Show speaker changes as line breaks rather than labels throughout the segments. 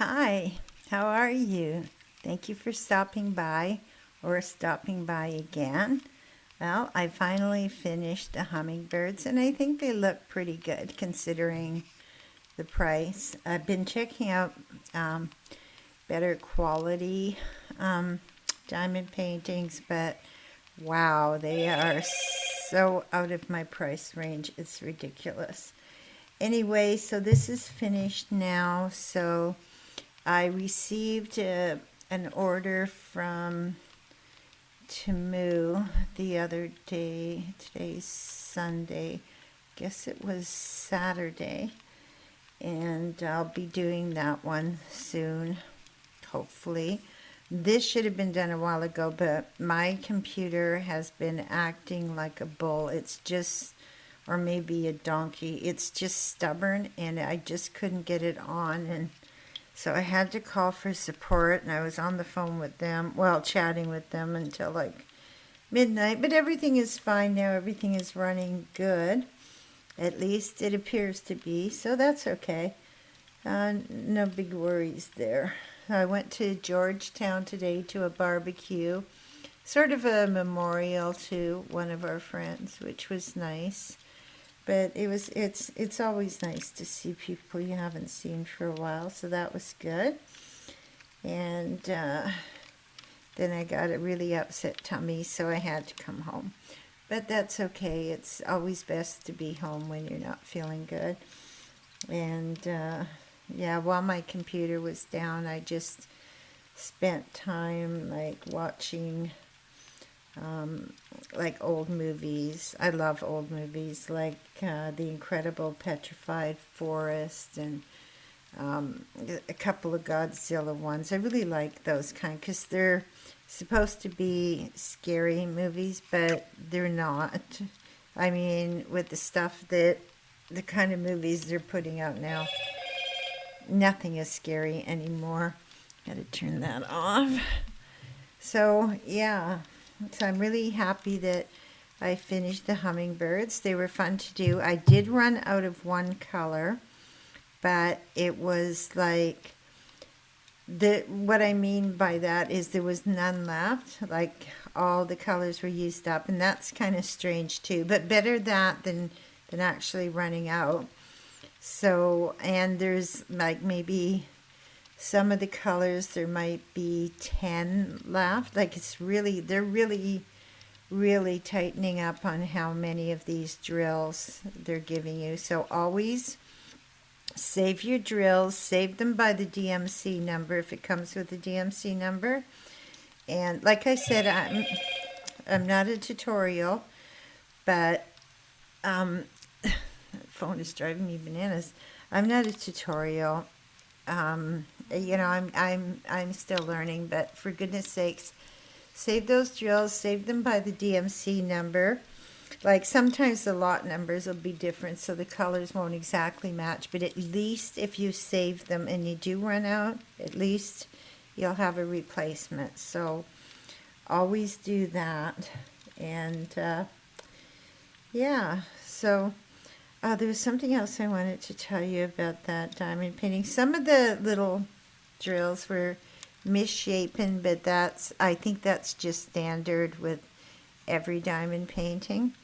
Hi, how are you? Thank you for stopping by or stopping by again. Well, I finally finished the hummingbirds and I think they look pretty good considering the price. I've been checking out um, better quality um, diamond paintings, but wow, they are so out of my price range. It's ridiculous. Anyway, so this is finished now. So I received an order from Timu the other day. Today's Sunday. Guess it was Saturday. And I'll be doing that one soon, hopefully. This should have been done a while ago, but my computer has been acting like a bull. It's just, or maybe a donkey. It's just stubborn, and I just couldn't get it on. And so I had to call for support, and I was on the phone with them, well, chatting with them until like midnight. But everything is fine now. Everything is running good. At least it appears to be, so that's okay. No big worries there. I went to Georgetown today to a barbecue, sort of a memorial to one of our friends, which was nice. But it's always nice to see people you haven't seen for a while, so that was good. And then I got a really upset tummy, so I had to come home. But that's okay. It's always best to be home when you're not feeling good. And yeah, while my computer was down, I just spent time like watching like old movies. I love old movies like The Incredible Petrified Forest and a couple of Godzilla ones. I really like those kind because they're supposed to be scary movies, but they're not. I mean, with the stuff that the kind of movies they're putting out now, nothing is scary anymore. Gotta turn that off. So, yeah. So I'm really happy that I finished the hummingbirds. They were fun to do. I did run out of one color, but it was like what I mean by that is there was none left. Like all the colors were used up, and that's kind of strange too. But better that than actually running out. So, and there's like maybe some of the colors, there might be 10 left. Like they're really tightening up on how many of these drills they're giving you. So always save your drills, save them by the DMC number if it comes with the DMC number. And like I said, I'm not a tutorial, but the phone is driving me bananas. I'm not a tutorial. I'm still learning, but for goodness sakes, save those drills, save them by the DMC number. Like sometimes the lot numbers will be different, so the colors won't exactly match, but at least if you save them and you do run out, at least you'll have a replacement. So always do that. And yeah, so there was something else I wanted to tell you about that diamond painting. Some of the little drills were misshapen, but I think that's just standard with every diamond painting.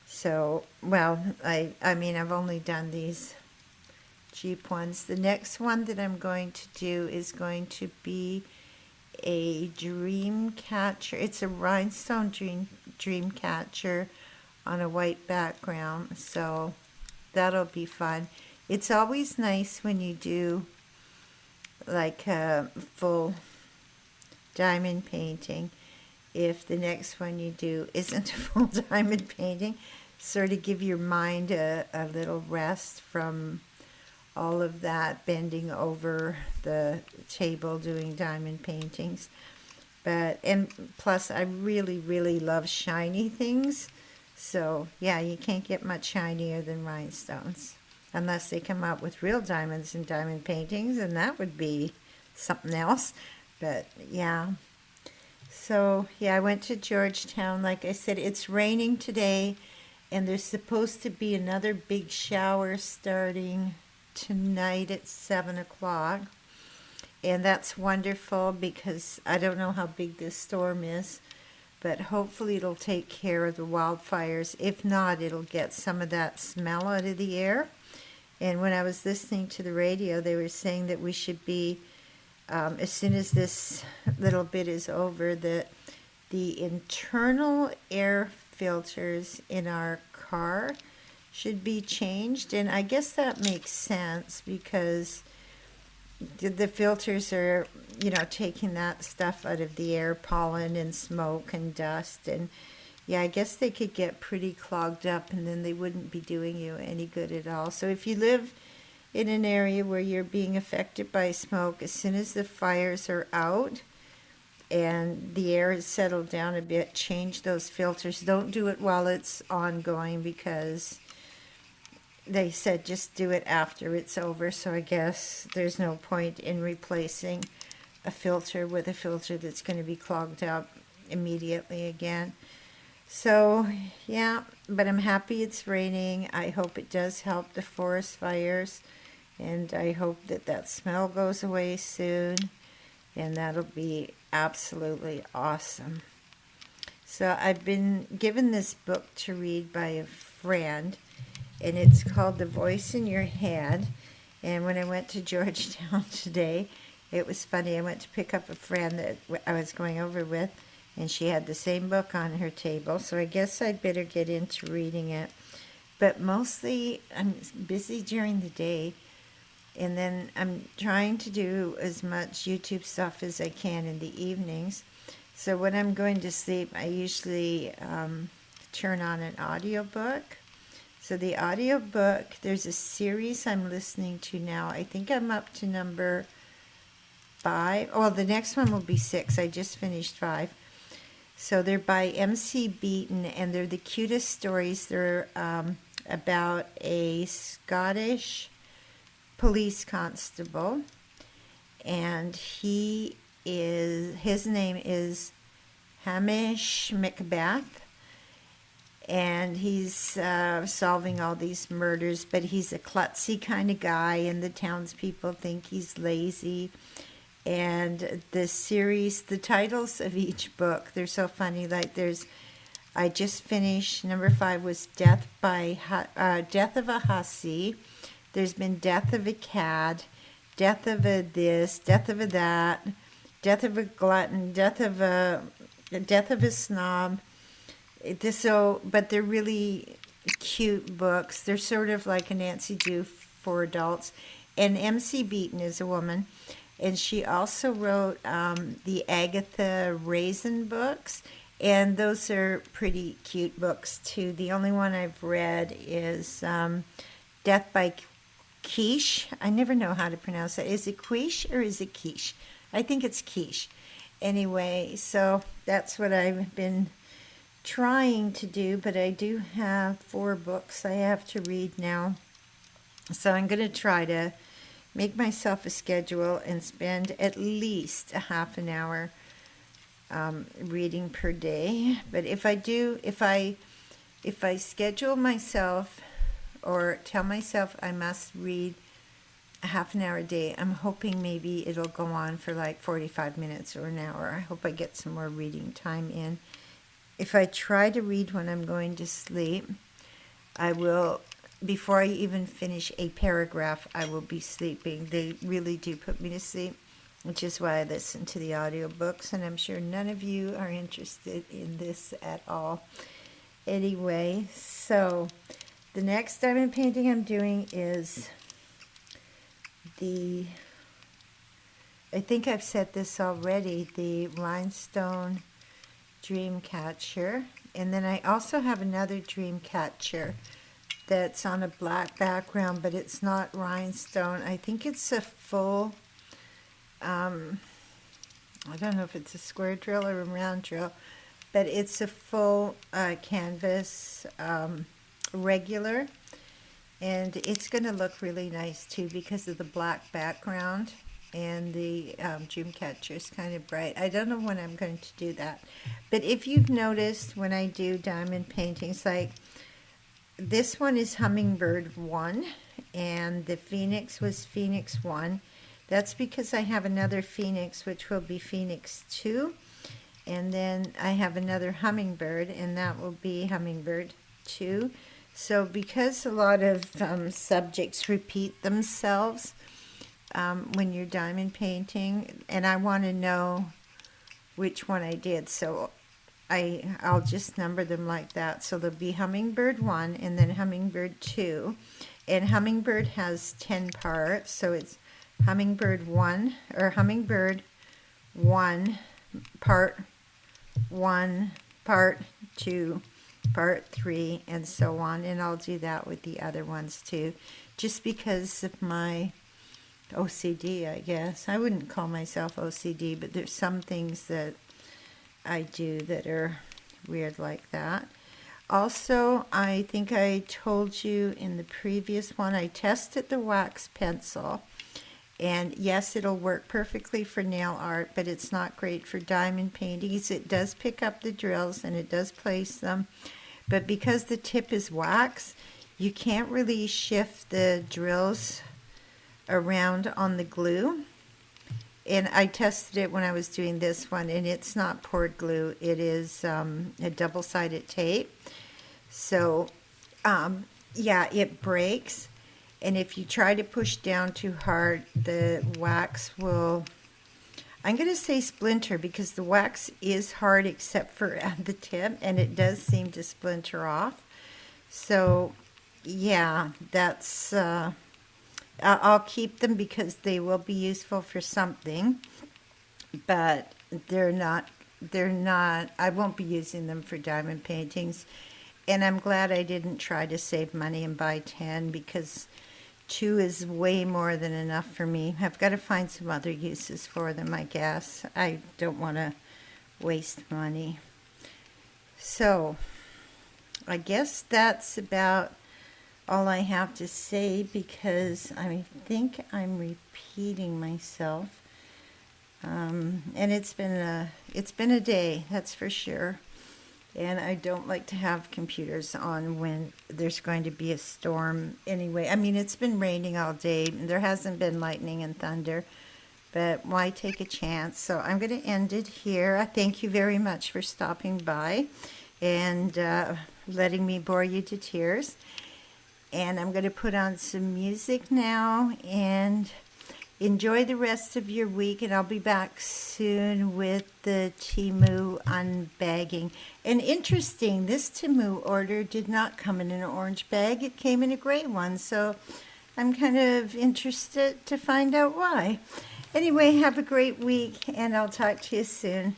So, well, I mean, I've only done these cheap ones. The next one that I'm going to do is going to be a dream catcher. It's a rhinestone dream catcher on a white background, so that'll be fun. It's always nice when you do like a full diamond painting if the next one you do isn't a full diamond painting. Sort of give your mind a little rest from all of that bending over the table doing diamond paintings. And plus I really love shiny things. So yeah, you can't get much shinier than rhinestones unless they come out with real diamonds and diamond paintings, and that would be something else. But yeah. So yeah, I went to Georgetown. Like I said, it's raining today, and there's supposed to be another big shower starting tonight at 7 o'clock. And that's wonderful because I don't know how big this storm is, but hopefully it'll take care of the wildfires. If not, it'll get some of that smell out of the air. And when I was listening to the radio, they were saying that we should be, as soon as this little bit is over, that the internal air filters in our car should be changed. And I guess that makes sense because the filters are, taking that stuff out of the air, pollen and smoke and dust. And yeah, I guess they could get pretty clogged up and then they wouldn't be doing you any good at all. So if you live in an area where you're being affected by smoke, as soon as the fires are out and the air has settled down a bit, change those filters. Don't do it while it's ongoing because they said just do it after it's over. So I guess there's no point in replacing a filter with a filter that's going to be clogged up immediately again. So yeah, but I'm happy it's raining. I hope it does help the forest fires, and I hope that that smell goes away soon, and that'll be absolutely awesome. So I've been given this book to read by a friend, and it's called The Voice in Your Head. And when I went to Georgetown today, it was funny. I went to pick up a friend that I was going over with, and she had the same book on her table. So I guess I'd better get into reading it. But mostly I'm busy during the day, and then I'm trying to do as much YouTube stuff as I can in the evenings. So when I'm going to sleep, I usually turn on an audiobook. So the audiobook, there's a series I'm listening to now. I think I'm up to number 5. Oh, the next one will be 6. I just finished 5. So they're by MC Beaton, and they're the cutest stories. They're about a Scottish police constable, and his name is Hamish Macbeth. And he's solving all these murders, but he's a klutzy kind of guy, and the townspeople think he's lazy. And the series, the titles of each book, they're so funny. Like I just finished, number 5 was Death of a Hussy. There's been Death of a Cad, Death of a this, Death of a that, Death of a Glutton, Death of a Snob. But they're really cute books. They're sort of like a Nancy Drew for adults. And MC Beaton is a woman, and she also wrote the Agatha Raisin books, and those are pretty cute books too. The only one I've read is Death by Quiche. I never know how to pronounce it. Is it Quiche or is it Quiche? I think it's Quiche. Anyway, so that's what I've been trying to do, but I do have 4 books I have to read now. So I'm going to try to make myself a schedule and spend at least a half an hour reading per day. But if I schedule myself or tell myself I must read a half an hour a day, I'm hoping maybe it'll go on for like 45 minutes or an hour. I hope I get some more reading time in. If I try to read when I'm going to sleep, I will, before I even finish a paragraph, I will be sleeping. They really do put me to sleep, which is why I listen to the audiobooks, and I'm sure none of you are interested in this at all. Anyway, so the next diamond painting I'm doing is I think I've said this already, the Rhinestone Dreamcatcher. And then I also have another Dreamcatcher that's on a black background, but it's not rhinestone. I think it's a full, I don't know if it's a square drill or a round drill, but it's a full canvas regular. And it's going to look really nice too because of the black background, and the Dreamcatcher is kind of bright. I don't know when I'm going to do that. But if you've noticed when I do diamond paintings, like this one is Hummingbird 1, and the Phoenix was Phoenix 1. That's because I have another phoenix, which will be Phoenix 2. And then I have another hummingbird, and that will be Hummingbird 2. So because a lot of subjects repeat themselves when you're diamond painting, and I want to know which one I did, so I'll just number them like that. So there'll be Hummingbird 1 and then Hummingbird 2. And Hummingbird has 10 parts, so it's Hummingbird 1, or Hummingbird 1, Part 1, Part 2, Part 3, and so on. And I'll do that with the other ones too, just because of my OCD, I guess. I wouldn't call myself OCD, but there's some things that I do that are weird like that. Also, I think I told you in the previous one, I tested the wax pencil. And yes, it'll work perfectly for nail art, but it's not great for diamond paintings. It does pick up the drills and it does place them. But because the tip is wax, you can't really shift the drills around on the glue. And I tested it when I was doing this one, and it's not poured glue. It is a double-sided tape. So, yeah, it breaks. And if you try to push down too hard, the wax will, I'm going to say splinter, because the wax is hard except for at the tip, and it does seem to splinter off. So, yeah, that's... I'll keep them because they will be useful for something, but they're not, I won't be using them for diamond paintings. And I'm glad I didn't try to save money and buy 10, because 2 is way more than enough for me. I've got to find some other uses for them, I guess. I don't want to waste money. So, I guess that's about all I have to say, because I think I'm repeating myself. And it's been a day, that's for sure. And I don't like to have computers on when there's going to be a storm anyway. I mean, it's been raining all day, and there hasn't been lightning and thunder, but why take a chance? So I'm going to end it here. I thank you very much for stopping by and letting me bore you to tears. And I'm going to put on some music now, and enjoy the rest of your week. And I'll be back soon with the Temu unbagging. And interesting, this Temu order did not come in an orange bag. It came in a gray one. So I'm kind of interested to find out why. Anyway, have a great week, and I'll talk to you soon.